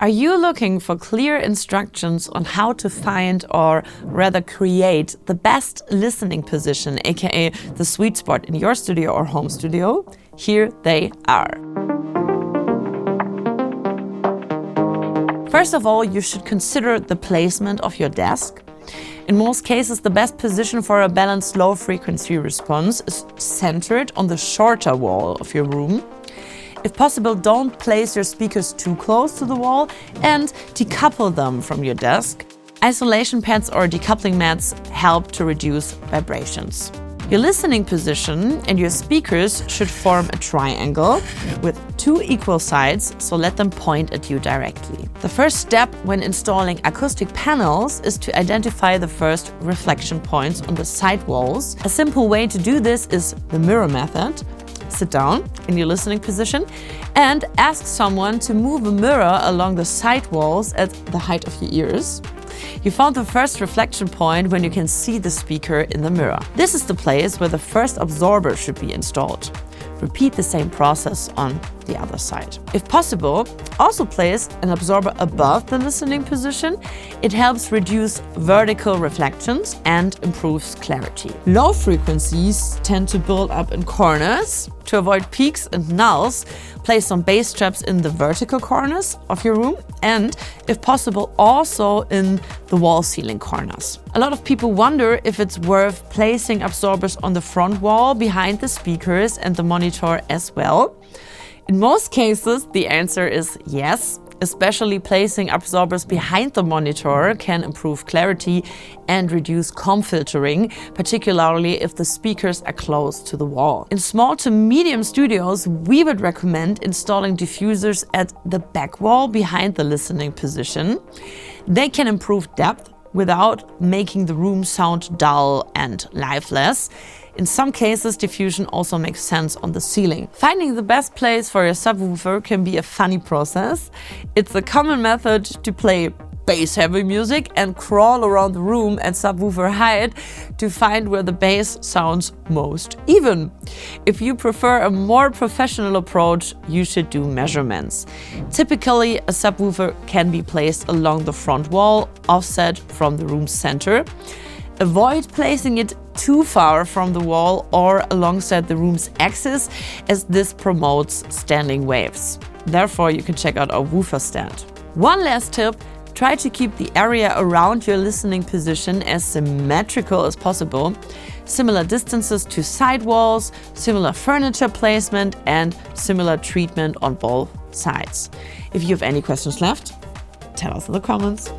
Are you looking for clear instructions on how to find, or rather create, the best listening position, aka the sweet spot in your studio or home studio? Here they are. First of all, you should consider the placement of your desk. In most cases, the best position for a balanced low-frequency response is centered on the shorter wall of your room. If possible, don't place your speakers too close to the wall and decouple them from your desk. Isolation pads or decoupling mats help to reduce vibrations. Your listening position and your speakers should form a triangle with two equal sides, so let them point at you directly. The first step when installing acoustic panels is to identify the first reflection points on the side walls. A simple way to do this is the mirror method. Sit down in your listening position and ask someone to move a mirror along the side walls at the height of your ears. You found the first reflection point when you can see the speaker in the mirror. This is the place where the first absorber should be installed. Repeat the same process on the other side. If possible, also place an absorber above the listening position. It helps reduce vertical reflections and improves clarity. Low frequencies tend to build up in corners. To avoid peaks and nulls, place some bass traps in the vertical corners of your room and, if possible, also in the wall-ceiling corners. A lot of people wonder if it's worth placing absorbers on the front wall behind the speakers and the monitor as well. In most cases, the answer is yes. Especially placing absorbers behind the monitor can improve clarity and reduce comb filtering, particularly if the speakers are close to the wall. In small to medium studios, we would recommend installing diffusers at the back wall behind the listening position. They can improve depth without making the room sound dull and lifeless. In some cases, diffusion also makes sense on the ceiling. Finding the best place for your subwoofer can be a funny process. It's a common method to play bass-heavy music and crawl around the room at subwoofer height to find where the bass sounds most even. If you prefer a more professional approach, you should do measurements. Typically, a subwoofer can be placed along the front wall, offset from the room's center. Avoid placing it too far from the wall or alongside the room's axis, as this promotes standing waves. Therefore, you can check out our woofer stand. One last tip: try to keep the area around your listening position as symmetrical as possible. Similar distances to side walls, similar furniture placement, and similar treatment on both sides. If you have any questions left, tell us in the comments.